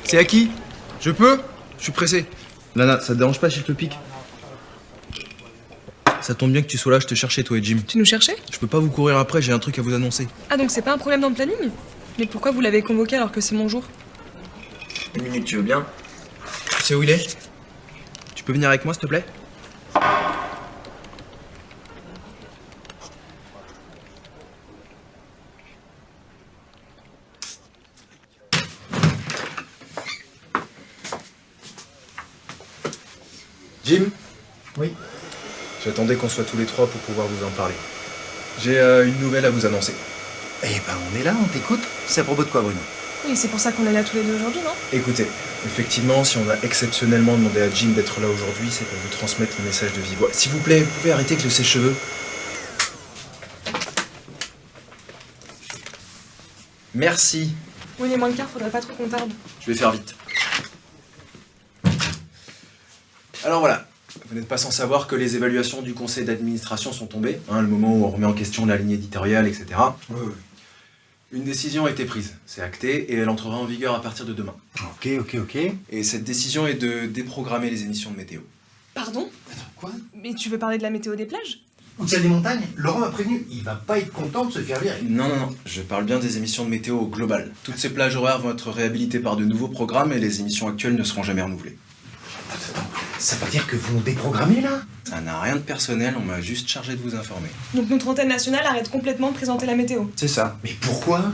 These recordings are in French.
C'est à qui? Je peux? Je suis pressé. Lana, ça te dérange pas si je te pique? Ça tombe bien que tu sois là, je te cherchais toi et Jim. Tu nous cherchais? Je peux pas vous courir après, j'ai un truc à vous annoncer. Ah donc c'est pas un problème dans le planning? Mais pourquoi vous l'avez convoqué alors que c'est mon jour? Une minute, tu veux bien? Tu sais où il est? Tu peux venir avec moi s'il te plaît? Jim? Oui. J'attendais qu'on soit tous les trois pour pouvoir vous en parler. J'ai une nouvelle à vous annoncer. Eh ben, on est là, on t'écoute. C'est à propos de quoi, Bruno? Oui, c'est pour ça qu'on est là tous les deux aujourd'hui, non? Écoutez, effectivement, si on a exceptionnellement demandé à Jim d'être là aujourd'hui, c'est pour vous transmettre le message de vive voix. S'il vous plaît, vous pouvez arrêter avec le sèche-cheveux? Merci. Oui, les moins de quart, faudrait pas trop qu'on tarde. Je vais faire vite. Alors voilà, vous n'êtes pas sans savoir que les évaluations du conseil d'administration sont tombées, le moment où on remet en question la ligne éditoriale, etc. Oui. Une décision a été prise, c'est acté, et elle entrera en vigueur à partir de demain. Ok. Et cette décision est de déprogrammer les émissions de météo. Pardon? Attends, quoi? Mais tu veux parler de la météo des plages? Ou de celle des montagnes? Laurent m'a prévenu, il va pas être content de se faire virer. Non, je parle bien des émissions de météo au global. Toutes ces plages horaires vont être réhabilitées par de nouveaux programmes et les émissions actuelles ne seront jamais renouvelées. Attends, ça veut dire que vous nous déprogrammez, là? Ça n'a rien de personnel, on m'a juste chargé de vous informer. Donc notre antenne nationale arrête complètement de présenter la météo. C'est ça. Mais pourquoi?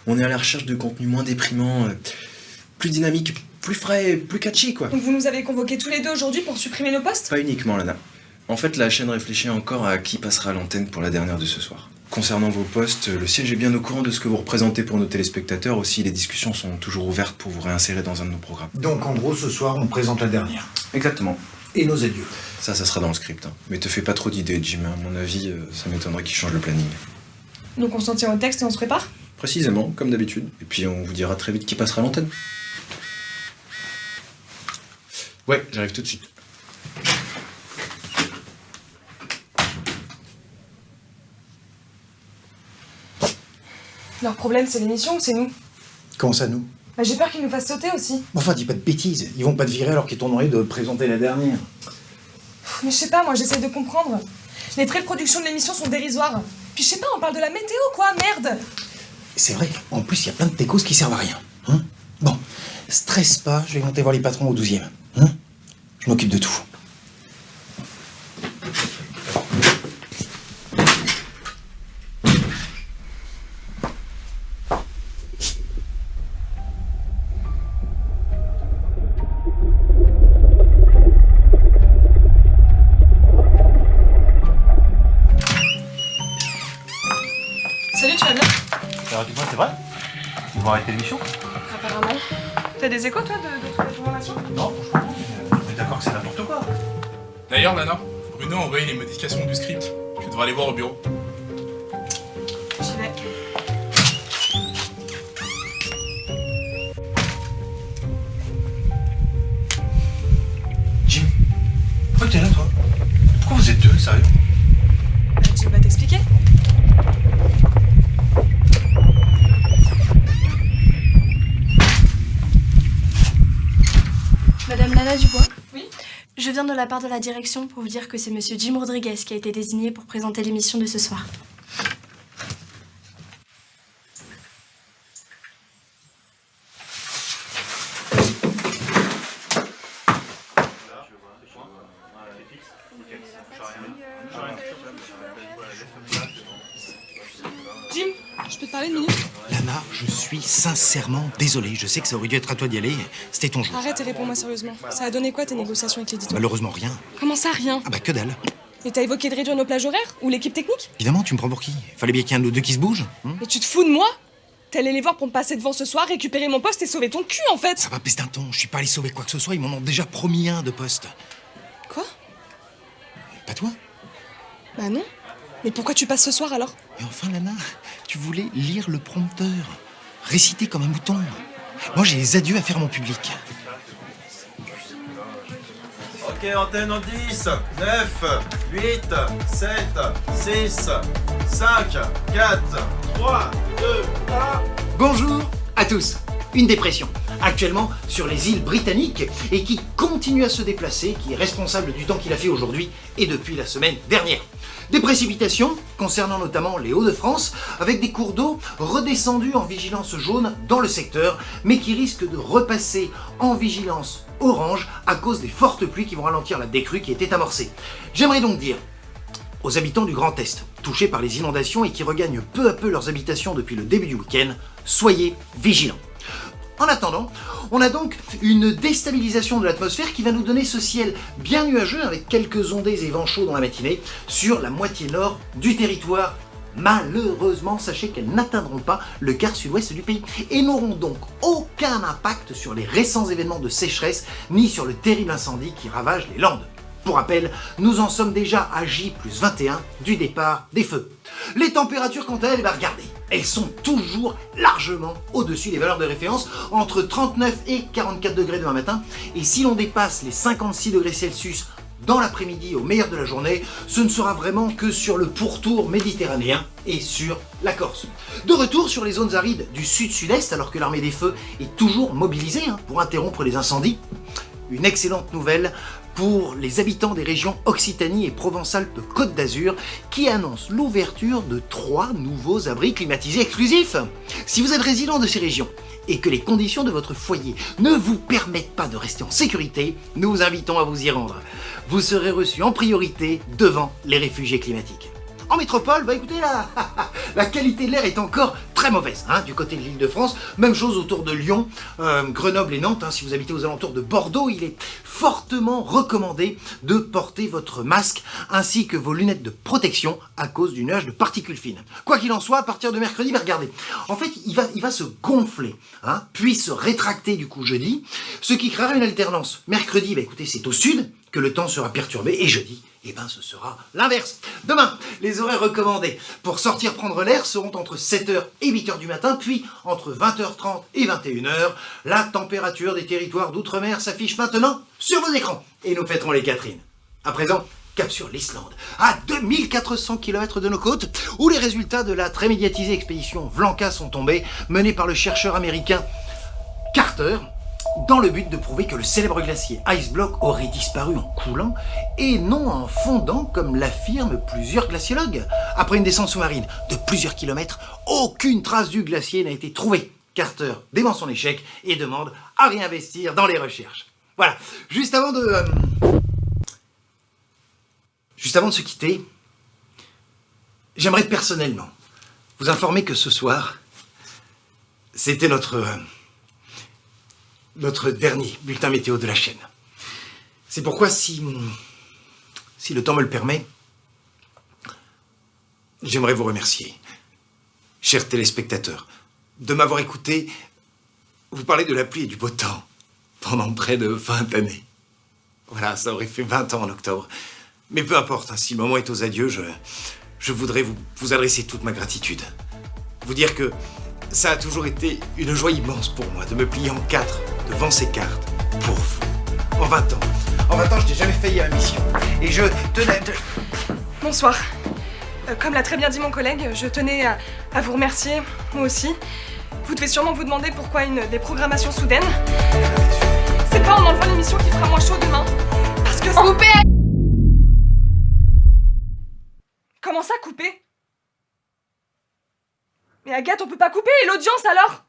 On est à la recherche de contenu moins déprimant, plus dynamique, plus frais, plus catchy, quoi. Donc vous nous avez convoqués tous les deux aujourd'hui pour supprimer nos postes? Pas uniquement, Lana. En fait, la chaîne réfléchit encore à qui passera à l'antenne pour la dernière de ce soir. Concernant vos postes, le siège est bien au courant de ce que vous représentez pour nos téléspectateurs. Aussi, les discussions sont toujours ouvertes pour vous réinsérer dans un de nos programmes. Donc, en gros, ce soir, on présente la dernière. Exactement. Et nos adieux. Ça sera dans le script. Mais te fais pas trop d'idées, Jim. À mon avis, ça m'étonnerait qu'il change le planning. Donc on s'en tient au texte et on se prépare? Précisément, comme d'habitude. Et puis on vous dira très vite qui passera à l'antenne. Ouais, j'arrive tout de suite. Leur problème c'est l'émission ou c'est nous? Comment ça, nous? Bah j'ai peur qu'ils nous fassent sauter aussi. Enfin, dis pas de bêtises. Ils vont pas te virer alors qu'ils t'ont demandé de présenter la dernière. Mais je sais pas, moi j'essaie de comprendre. Les frais de production de l'émission sont dérisoires. Puis je sais pas, on parle de la météo quoi, merde! C'est vrai, en plus, il y a plein de techos qui servent à rien. Bon, stresse pas, je vais monter voir les patrons au 12e. Je m'occupe de tout. Salut, tu vas bien? Alors dis-moi, c'est vrai? Ils vont arrêter l'émission? Apparemment. T'as des échos toi de l'information? Non, franchement, on est d'accord que c'est n'importe quoi. D'ailleurs, Lana, Bruno a envoyé les modifications du script. Tu devras aller voir au bureau. J'y vais. Jim, pourquoi t'es là, toi? Pourquoi vous êtes deux, sérieux? Bah, tu veux pas t'expliquer? Madame Lana Dubois? Oui? Je viens de la part de la direction pour vous dire que c'est monsieur Jim Rodriguez qui a été désigné pour présenter l'émission de ce soir. Jim, je peux te parler une minute? Lana, je suis sincèrement désolé. Je sais que ça aurait dû être à toi d'y aller. C'était ton jour. Arrête et réponds-moi sérieusement. Ça a donné quoi tes négociations avec l'éditeur? Malheureusement, rien. Comment ça, rien? Ah bah que dalle. Et t'as évoqué de réduire nos plages horaires? Ou l'équipe technique? Évidemment, tu me prends pour qui? Fallait bien qu'il y ait un de nous deux qui se bouge. Mais tu te fous de moi? T'es allé les voir pour me passer devant ce soir, récupérer mon poste et sauver ton cul en fait! Ça va, peste d'un ton. Je suis pas allé sauver quoi que ce soit. Ils m'en ont déjà promis un de poste. Quoi? Pas toi? Bah non. Mais pourquoi tu passes ce soir alors? Et enfin, Lana, tu voulais lire le prompteur. Réciter comme un mouton. Moi, j'ai les adieux à faire à mon public. Ok, antenne en 10, 9, 8, 7, 6, 5, 4, 3, 2, 1... Bonjour à tous. Une dépression. actuellement sur les îles britanniques et qui continue à se déplacer, qui est responsable du temps qu'il a fait aujourd'hui et depuis la semaine dernière. Des précipitations concernant notamment les Hauts-de-France, avec des cours d'eau redescendus en vigilance jaune dans le secteur, mais qui risquent de repasser en vigilance orange à cause des fortes pluies qui vont ralentir la décrue qui était amorcée. J'aimerais donc dire aux habitants du Grand Est, touchés par les inondations et qui regagnent peu à peu leurs habitations depuis le début du week-end, soyez vigilants. En attendant, on a donc une déstabilisation de l'atmosphère qui va nous donner ce ciel bien nuageux avec quelques ondées et vents chauds dans la matinée sur la moitié nord du territoire. Malheureusement, sachez qu'elles n'atteindront pas le quart sud-ouest du pays et n'auront donc aucun impact sur les récents événements de sécheresse ni sur le terrible incendie qui ravage les Landes. Pour rappel, nous en sommes déjà à J+21 du départ des feux. Les températures quant à elles, regardez, elles sont toujours largement au-dessus des valeurs de référence, entre 39 et 44 degrés demain matin, et si l'on dépasse les 56 degrés Celsius dans l'après-midi au meilleur de la journée, ce ne sera vraiment que sur le pourtour méditerranéen et sur la Corse. De retour sur les zones arides du sud-sud-est, alors que l'armée des feux est toujours mobilisée pour interrompre les incendies, une excellente nouvelle pour les habitants des régions Occitanie et Provence-Alpes-Côte d'Azur qui annoncent l'ouverture de 3 nouveaux abris climatisés exclusifs. Si vous êtes résident de ces régions et que les conditions de votre foyer ne vous permettent pas de rester en sécurité, nous vous invitons à vous y rendre. Vous serez reçus en priorité devant les réfugiés climatiques. En métropole, écoutez, la qualité de l'air est encore très mauvaise du côté de l'Île-de-France. Même chose autour de Lyon, Grenoble et Nantes. Si vous habitez aux alentours de Bordeaux, il est fortement recommandé de porter votre masque ainsi que vos lunettes de protection à cause du nuage de particules fines. Quoi qu'il en soit, à partir de mercredi, regardez, en fait, il va se gonfler, puis se rétracter du coup jeudi, ce qui créera une alternance. Mercredi, écoutez, c'est au sud que le temps sera perturbé et jeudi, ce sera l'inverse. Demain, les horaires recommandés pour sortir prendre l'air seront entre 7h et 8h du matin, puis entre 20h30 et 21h. La température des territoires d'outre-mer s'affiche maintenant sur vos écrans et nous fêterons les Catherines. À présent, cap sur l'Islande, à 2400 km de nos côtes, où les résultats de la très médiatisée expédition Vlanka sont tombés, menée par le chercheur américain Carter, dans le but de prouver que le célèbre glacier Ice Block aurait disparu en coulant et non en fondant comme l'affirment plusieurs glaciologues. Après une descente sous-marine de plusieurs kilomètres, aucune trace du glacier n'a été trouvée. Carter dément son échec et demande à réinvestir dans les recherches. Voilà, juste avant de se quitter, j'aimerais personnellement vous informer que ce soir, c'était notre dernier bulletin météo de la chaîne. C'est pourquoi, si le temps me le permet, j'aimerais vous remercier, chers téléspectateurs, de m'avoir écouté vous parler de la pluie et du beau temps pendant près de 20 années. Voilà, ça aurait fait 20 ans en octobre. Mais peu importe, si le moment est aux adieux, je voudrais vous adresser toute ma gratitude. Vous dire que ça a toujours été une joie immense pour moi de me plier en 4 devant ces cartes pour vous. En 20 ans, je n'ai jamais failli à ma mission. Et je tenais... Bonsoir. Comme l'a très bien dit mon collègue, je tenais à vous remercier, moi aussi. Vous devez sûrement vous demander pourquoi une déprogrammation soudaine. C'est pas en enlevant l'émission qui fera moins chaud demain. Parce que... Couper. Comment ça, couper? Mais Agathe, on peut pas couper, et l'audience alors?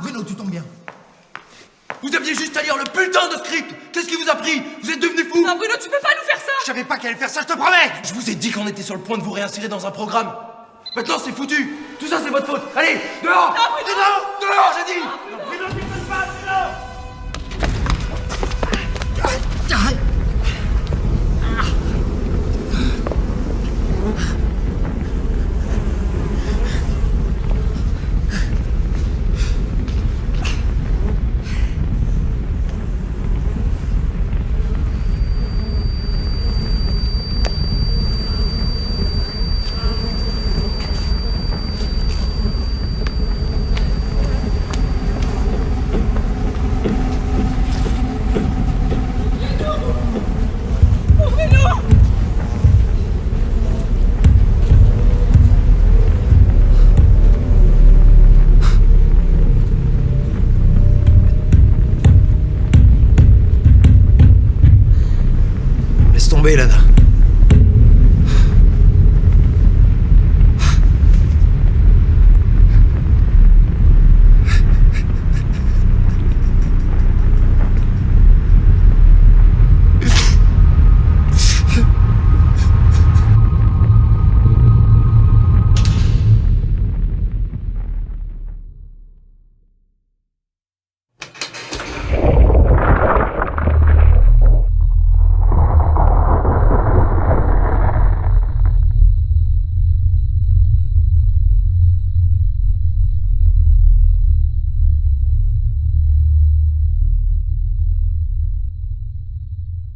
Bruno, tu tombes bien. Vous aviez juste à lire le putain de script. Qu'est-ce qui vous a pris? Vous êtes devenu fou? Non, Bruno, tu peux pas nous faire ça! Je savais pas qu'elle allait faire ça, je te promets. Je vous ai dit qu'on était sur le point de vous réinsérer dans un programme. Maintenant, c'est foutu. Tout ça, c'est votre faute. Allez, dehors! Dehors! Dehors, j'ai dit! Bruno, tu peux pas, Bruno. Laisse tomber, Lana.